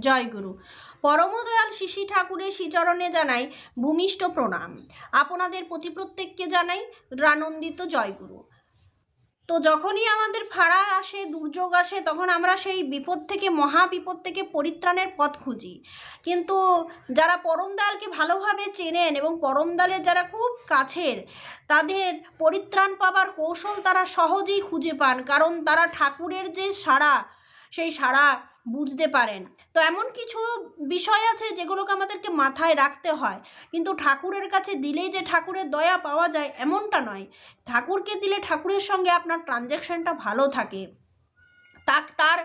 জয়গুরু। পরমদয়াল শিশি ঠাকুরের শ্রীচরণে জানাই ভূমিষ্ঠ প্রণাম। আপনাদের প্রতি প্রত্যেককে জানাই রানন্দিত জয়গুরু। তো যখনই আমাদের ফাড়া আসে, দুর্যোগ আসে, তখন আমরা সেই বিপদ থেকে, মহা বিপদ থেকে পরিত্রাণের পথ খুঁজি। কিন্তু যারা পরমদয়ালকে ভালোভাবে চেনেন এবং পরমদয়ালের যারা খুব কাছের, তাদের পরিত্রাণ পাবার কৌশল তারা সহজেই খুঁজে পান, কারণ তারা ঠাকুরের যে সাড়া, সেই সাড়া বুঝতে পারেন। তো এমন কিছু বিষয় আছে যেগুলোকে আমাদেরকে মাথায় রাখতে হয়, কিন্তু ঠাকুরের কাছে দিলেই যে ঠাকুরের দয়া পাওয়া যায় এমনটা নয়। ঠাকুরকে দিলে ঠাকুরের সঙ্গে আপনার ট্রানজ্যাকশনটা ভালো থাকে, তার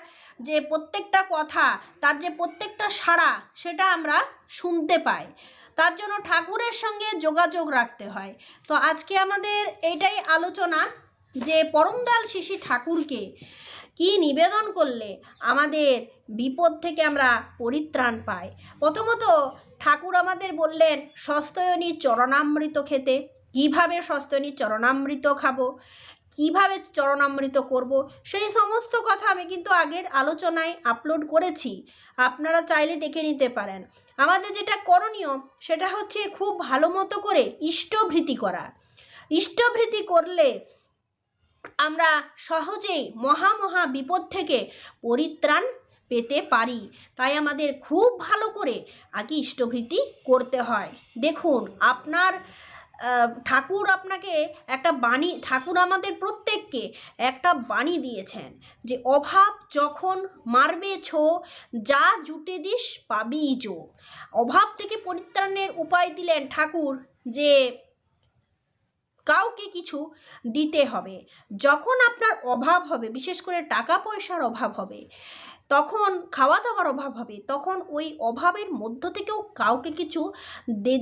যে প্রত্যেকটা কথা, তার যে প্রত্যেকটা সাড়া, সেটা আমরা শুনতে পাই। তার জন্য ঠাকুরের সঙ্গে যোগাযোগ রাখতে হয়। তো আজকে আমাদের এইটাই আলোচনা যে পরমদয়াল শিশি ঠাকুরকে কি নিবেদন করলে আমাদের বিপদ থেকে আমরা পরিত্রাণ পাই। প্রথমত ঠাকুর আমাদের বললেন স্বস্ত্যয়নীর চরণামৃত খেতে। কিভাবে স্বস্ত্যয়নীর চরণামৃত খাবো, কিভাবে চরণামৃত করব, সেই সমস্ত কথা আমি কিন্তু আগের আলোচনায় আপলোড করেছি, আপনারা চাইলে দেখে নিতে পারেন। আমাদের যেটা করণীয় সেটা হচ্ছে খুব ভালো মতো করে ইষ্টভৃতি করা। ইষ্টভৃতি করলে আমরা সহজেই মহা বিপদ থেকে পরিত্রাণ পেতে পারি। তাই আমাদের খুব ভালো করে আগে ইষ্টভৃতি করতে হয়। দেখুন, আপনার ঠাকুর আপনাকে একটা বাণী, ঠাকুর আমাদের প্রত্যেককে একটা বাণী দিয়েছেন যে অভাব যখন মারবে ছো, যা জুটে দিস পাবি জো। অভাব থেকে পরিত্রাণের উপায় দিলেন ঠাকুর, যে কাউকে কিছু দিতে হবে। যখন আপনার অভাব হবে, বিশেষ করে টাকা পয়সার অভাব হবে, তখন খাওয়া দাওয়ার অভাব হবে, তখন ওই অভাবের মধ্য থেকেও কাউকে কিছু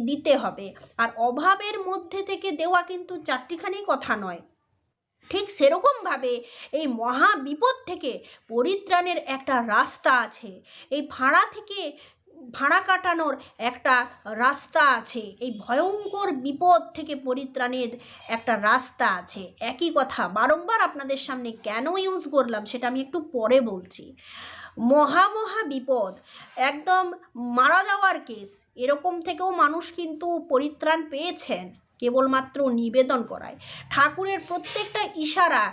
দিতে হবে। আর অভাবের মধ্যে থেকে দেওয়া কিন্তু চারটিখানি কথা নয়। ঠিক সেরকমভাবে এই মহা বিপদ থেকে পরিত্রাণের একটা রাস্তা আছে। এই ভাড়া কাটানোর একটা রাস্তা আছে। এই ভয়ঙ্কর বিপদ থেকে পরিত্রাণের একটা রাস্তা আছে। একই কথা বারংবার আপনাদের সামনে কেন ইউজ করলাম সেটা আমি একটু পরে বলছি। মহা বিপদ, একদম মারা যাওয়ার কেস, এরকম থেকেও মানুষ কিন্তু পরিত্রাণ পেয়েছেন কেবলমাত্র নিবেদন করায়। ঠাকুরের প্রত্যেকটা ইশারা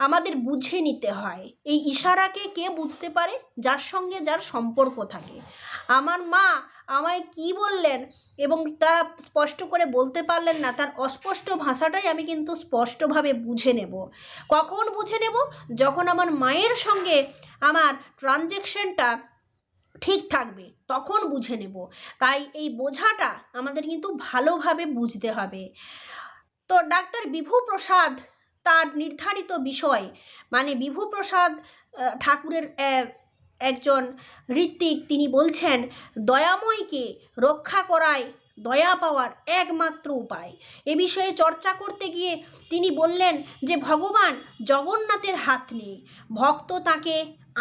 আমাদের বুঝে নিতে হয়। এই ইশারাকে কে বুঝতে পারে? যার সঙ্গে যার সম্পর্ক থাকে। আমার মা আমায় কি বললেন এবং তারা স্পষ্ট করে বলতে পারলেন না, তার অস্পষ্ট ভাষাটাই আমি কিন্তু স্পষ্টভাবে বুঝে নেব। কখন বুঝে নেব? যখন আমার মায়ের সঙ্গে আমার ট্রানজ্যাকশনটা ঠিক থাকবে, তখন বুঝে নেব। তাই এই বোঝাটা আমাদের কিন্তু ভালোভাবে বুঝতে হবে। তো ডাক্তার বিভূপ্রসাদ তার নির্ধারিত বিষয়, মানে বিভূপ্রসাদ ঠাকুরের একজন ঋত্বিক, তিনি বলছেন দয়াময়কে রক্ষা করায় দয়া পাওয়ার একমাত্র উপায়। এ বিষয়ে চর্চা করতে গিয়ে তিনি বললেন যে ভগবান জগন্নাথের হাত নেই, ভক্ত তাকে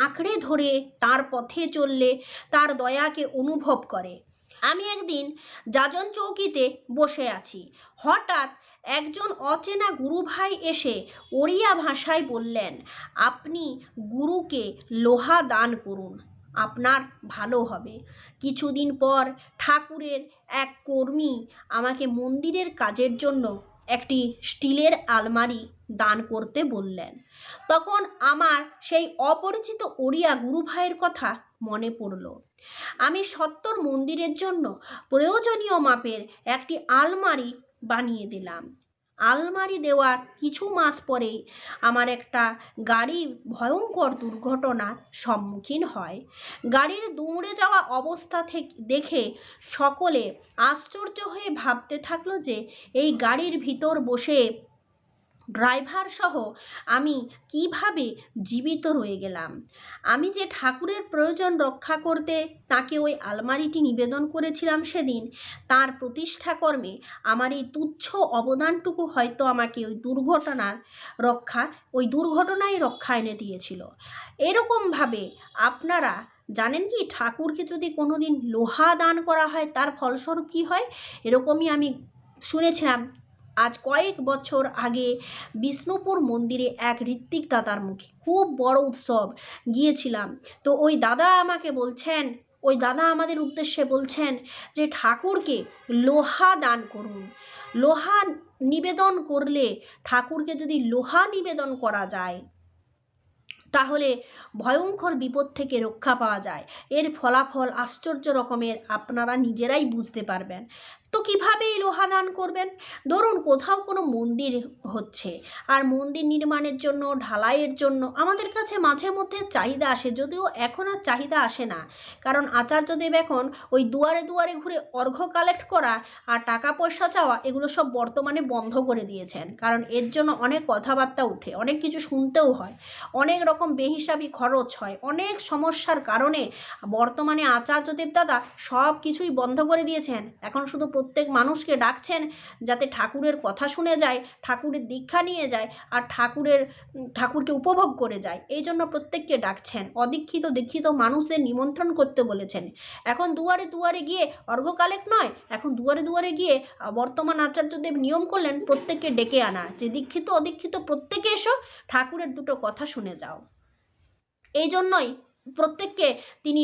আঁকড়ে ধরে তার পথে চললে তার দয়াকে অনুভব করে। আমি একদিন যাজন চৌকিতে বসে আছি, হঠাৎ একজন অচেনা গুরুভাই এসে ওড়িয়া ভাষায় বললেন, আপনি গুরুকে লোহা দান করুন, আপনার ভালো হবে। কিছুদিন পর ঠাকুরের এক কর্মী আমাকে মন্দিরের কাজের জন্য একটি স্টিলের আলমারি দান করতে বললেন। তখন আমার সেই অপরিচিত ওড়িয়া গুরুভাইয়ের কথা মনে পড়ল। আমি সত্তর মন্দিরের জন্য প্রয়োজনীয় মাপের একটি আলমারি বানিয়ে দিলাম। আলমারি দেওয়ার কিছু মাস পরেই আমার একটা গাড়ি ভয়ঙ্কর দুর্ঘটনার সম্মুখীন হয়। গাড়ির দুমড়ে যাওয়া অবস্থা দেখে সকলে আশ্চর্য হয়ে ভাবতে থাকলো যে এই গাড়ির ভিতর বসে ড্রাইভার সহ আমি কিভাবে জীবিত রয়ে গেলাম। আমি যে ঠাকুরের প্রয়োজন রক্ষা করতে তাকে ওই আলমারিটি নিবেদন করেছিলাম সেদিন, তার প্রতিষ্ঠাকর্মে আমার এই তুচ্ছ অবদানটুকু হয়তো আমাকে ওই দুর্ঘটনায় রক্ষা এনে দিয়েছিল। এরকমভাবে আপনারা জানেন কি, ঠাকুরকে যদি কোনোদিন লোহা দান করা হয় তার ফলস্বরূপ কী হয়? এরকমই আমি শুনেছিলাম আজ কয়েক বছর আগে বিষ্ণুপুর মন্দিরে এক ঋত্বিক দাদার মুখে। খুব বড় উৎসব গিয়েছিলাম, তো ওই দাদা আমাকে বলছেন ওই দাদা আমাদের উদ্দেশ্যে বলছেন যে ঠাকুরকে লোহা দান করুন। লোহা নিবেদন করলে, ঠাকুরকে যদি লোহা নিবেদন করা যায় তাহলে ভয়ঙ্কর বিপদ থেকে রক্ষা পাওয়া যায়। এর ফলাফল আশ্চর্য রকমের, আপনারা নিজেরাই বুঝতে পারবেন। তো কীভাবে এই লোহা দান করবেন? ধরুন কোথাও কোনো মন্দির হচ্ছে, আর মন্দির নির্মাণের জন্য, ঢালাইয়ের জন্য আমাদের কাছে মাঝে মধ্যে চাহিদা আসে, যদিও এখন আর চাহিদা আসে না, কারণ আচার্যদেব এখন ওই দুয়ারে দুয়ারে ঘুরে অর্ঘ্য কালেক্ট করা আর টাকা পয়সা চাওয়া এগুলো সব বর্তমানে বন্ধ করে দিয়েছেন। কারণ এর জন্য অনেক কথাবার্তা উঠে, অনেক কিছু শুনতেও হয়, অনেক রকম বেহিসাবি খরচ হয়, অনেক সমস্যার কারণে বর্তমানে আচার্যদেব দাদা সব কিছুই বন্ধ করে দিয়েছেন। এখন শুধু প্রত্যেক মানুষকে ডাকছেন যাতে ঠাকুরের কথা শুনে যায়, ঠাকুরের দীক্ষা নিয়ে যায়, আর ঠাকুরকে উপভোগ করে যায়। এই জন্য প্রত্যেককে ডাকছেন। অদীক্ষিত দীক্ষিত মানুষদের নিমন্ত্রণ করতে বলেছেন। এখন দুয়ারে দুয়ারে গিয়ে অর্ঘ্য কালেক্ট নয়, এখন দুয়ারে দুয়ারে গিয়ে বর্তমান আচার্যদেব নিয়ম করলেন প্রত্যেককে ডেকে আনা, যে দীক্ষিত অদীক্ষিত প্রত্যেকে এসো, ঠাকুরের দুটো কথা শুনে যাও। এই জন্যই প্রত্যেককে তিনি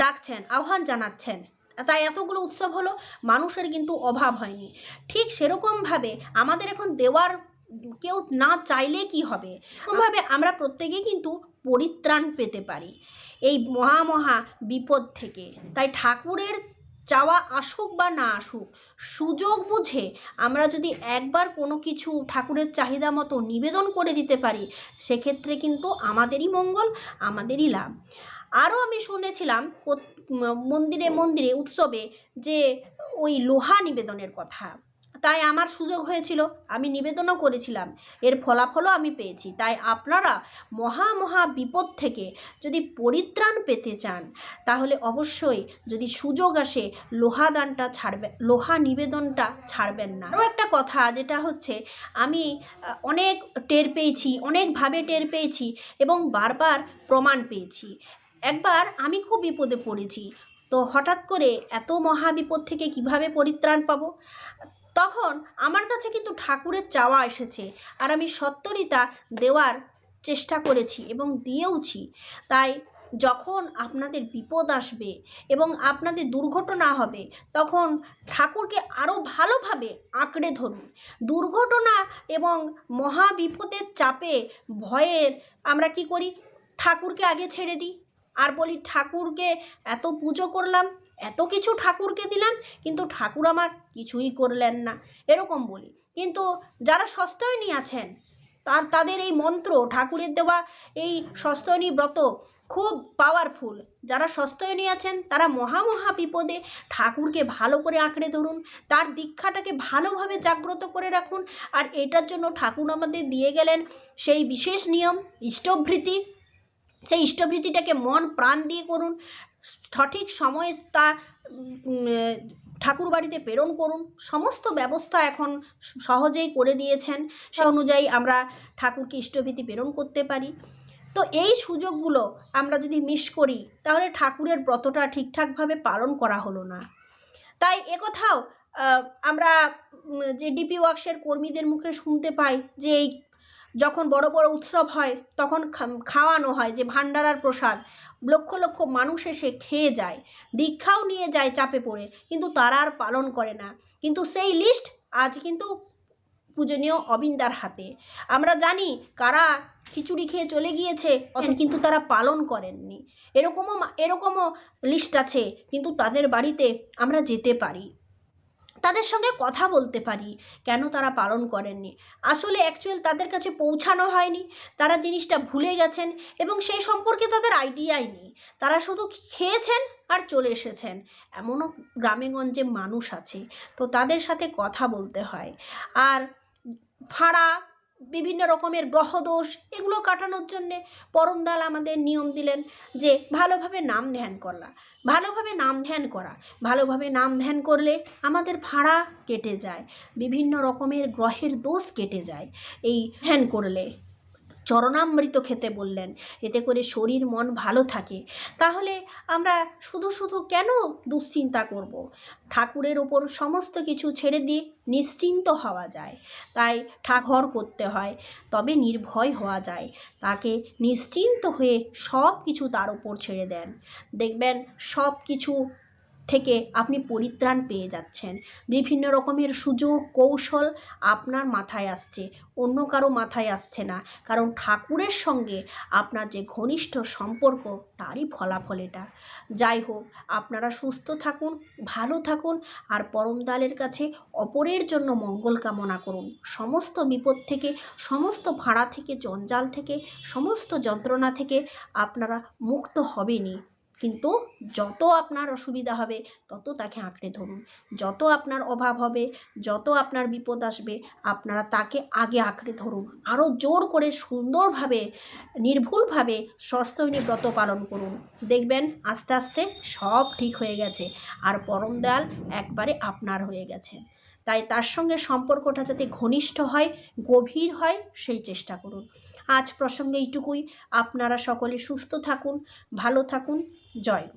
ডাকছেন, আহ্বান জানাচ্ছেন। তাই এতগুলো উৎসব হলো, মানুষের কিন্তু অভাব হয়নি। ঠিক সেরকমভাবে আমাদের এখন দেওয়ার কেউ না চাইলে কি হবে, এরকমভাবে আমরা প্রত্যেকেই কিন্তু পরিত্রাণ পেতে পারি এই মহা বিপদ থেকে। তাই ঠাকুরের চাওয়া আসুক বা না আসুক, সুযোগ বুঝে আমরা যদি একবার কোনো কিছু ঠাকুরের চাহিদা মতো নিবেদন করে দিতে পারি, সেক্ষেত্রে কিন্তু আমাদেরই মঙ্গল, আমাদেরই লাভ। আরও আমি শুনেছিলাম মন্দিরে মন্দিরে উৎসবে যে ওই লোহা নিবেদনের কথা, তাই আমার সুযোগ হয়েছিল, আমি নিবেদনও করেছিলাম, এর ফলাফলও আমি পেয়েছি। তাই আপনারা মহা বিপদ থেকে যদি পরিত্রাণ পেতে চান, তাহলে অবশ্যই যদি সুযোগ আসে লোহা নিবেদনটা ছাড়বেন না। আরও একটা কথা যেটা হচ্ছে, আমি অনেক টের পেয়েছি, অনেকভাবে টের পেয়েছি এবং বারবার প্রমাণ পেয়েছি। একবার আমি খুব বিপদে পড়েছি, তো হঠাৎ করে এত মহাবিপদ থেকে কিভাবে পরিত্রাণ পাবো? তখন আমার কাছে কিন্তু ঠাকুরের চাওয়া এসেছে, আর আমি সত্তরই তা দেওয়ার চেষ্টা করেছি এবং দিয়েওছি। তাই যখন আপনাদের বিপদ আসবে এবং আপনাদের দুর্ঘটনা হবে, তখন ঠাকুরকে আরও ভালোভাবে আঁকড়ে ধরুন। দুর্ঘটনা এবং মহাবিপদের চাপে ভয়ের আমরা কি করি, ঠাকুরকে আগে ছেড়ে দিই, আর বলি ঠাকুরকে এত পুজো করলাম, এত কিছু ঠাকুরকে দিলাম, কিন্তু ঠাকুর আমার কিছুই করলেন না, এরকম বলি। কিন্তু যারা সস্তয়নী আছেন, তাদের এই মন্ত্র, ঠাকুরের দেওয়া এই সস্তয়নী ব্রত খুব পাওয়ারফুল। যারা সস্তয়নী আছেন তারা মহা বিপদে ঠাকুরকে ভালো করে আঁকড়ে ধরুন, তার দীক্ষাটাকে ভালোভাবে জাগ্রত করে রাখুন। আর এটার জন্য ঠাকুর আমাদের দিয়ে গেলেন সেই বিশেষ নিয়ম, ইষ্টভৃতি। সেই ইষ্টভৃতিটাকে মন প্রাণ দিয়ে করুন, সঠিক সময়ে তা ঠাকুর বাড়িতে প্রেরণ করুন। সমস্ত ব্যবস্থা এখন সহজেই করে দিয়েছেন, সে অনুযায়ী আমরা ঠাকুরকে ইষ্টভৃতি প্রেরণ করতে পারি। তো এই সুযোগগুলো আমরা যদি মিস করি, তাহলে ঠাকুরের ব্রতটা ঠিকঠাকভাবে পালন করা হলো না। তাই একথাও আমরা যে ডিপি ওয়ার্কসের কর্মীদের মুখে শুনতে পাই যে এই যখন বড় বড় উৎসব হয় তখন খাওয়ানো হয় যে ভান্ডারার প্রসাদ, লক্ষ লক্ষ মানুষ এসে খেয়ে যায়, দীক্ষাও নিয়ে যায় চাপে পড়ে, কিন্তু তারা আর পালন করে না। কিন্তু সেই লিস্ট আজ কিন্তু পূজনীয় অবিন্দার হাতে। আমরা জানি কারা খিচুড়ি খেয়ে চলে গিয়েছে, কিন্তু তারা পালন করেননি। এরকমও লিস্ট আছে, কিন্তু তাদের বাড়িতে আমরা যেতে পারি, তাদের সঙ্গে কথা বলতে পারি, কেন তারা পালন করেননি। আসলে অ্যাকচুয়াল তাদের কাছে পৌঁছানো হয়নি, তারা জিনিসটা ভুলে গেছেন এবং সেই সম্পর্কে তাদের আইডিয়াই নেই। তারা শুধু খেয়েছেন আর চলে এসেছেন, এমনও গ্রামে গঞ্জে মানুষ আছে। তো তাদের সাথে কথা বলতে হয়। আর ভাড়া, বিভিন্ন রকমের গ্রহদোষ, এগুলো কাটানোর জন্যে পরমদাল আমাদের নিয়ম দিলেন যে ভালোভাবে নাম ধ্যান করলে আমাদের ভাড়া কেটে যায়, বিভিন্ন রকমের গ্রহের দোষ কেটে যায় এই ধ্যান করলে। চরণামৃত খেতে বললেন, এতে করে শরীর মন ভালো থাকে। তাহলে আমরা শুধু শুধু কেন দুশ্চিন্তা করব? ঠাকুরের ওপর সমস্ত কিছু ছেড়ে দিয়ে নিশ্চিন্ত হওয়া যায়। তাই ঠাকুর করতে হয়, তবে নির্ভয় হওয়া যায়। তাকে নিশ্চিন্ত হয়ে সব কিছু তার উপর ছেড়ে দেন, দেখবেন সব কিছু থেকে আপনি পরিত্রাণ পেয়ে যাচ্ছেন। বিভিন্ন রকমের সুযোগ কৌশল আপনার মাথায় আসছে, অন্য কারো মাথায় আসছে না, কারণ ঠাকুরের সঙ্গে আপনার যে ঘনিষ্ঠ সম্পর্ক তারই ফলাফল এটা। যাই হোক, আপনারা সুস্থ থাকুন, ভালো থাকুন, আর পরম দয়ালের কাছে অপরের জন্য মঙ্গল কামনা করুন। সমস্ত বিপদ থেকে, সমস্ত ভাড়া থেকে, জঞ্জাল থেকে, সমস্ত যন্ত্রণা থেকে আপনারা মুক্ত হবেনই। কিন্তু যত আপনার অসুবিধা হবে তত তাকে আঁকড়ে ধরুন, যত আপনার অভাব হবে, যত আপনার বিপদ আসবে, আপনারা তাকে আগে আঁকড়ে ধরুন, আরও জোর করে সুন্দরভাবে নির্ভুলভাবে সস্তৈনী ব্রত পালন করুন। দেখবেন আস্তে আস্তে সব ঠিক হয়ে গেছে, আর পরম দয়াল একবারে আপনার হয়ে গেছে। তাই তার সঙ্গে সম্পর্কটা যাতে ঘনিষ্ঠ হয়, গভীর হয়, সেই চেষ্টা করুন। আজ প্রসঙ্গে এইটুকুই। আপনারা সকলে সুস্থ থাকুন, ভালো থাকুন। জয় গুরু।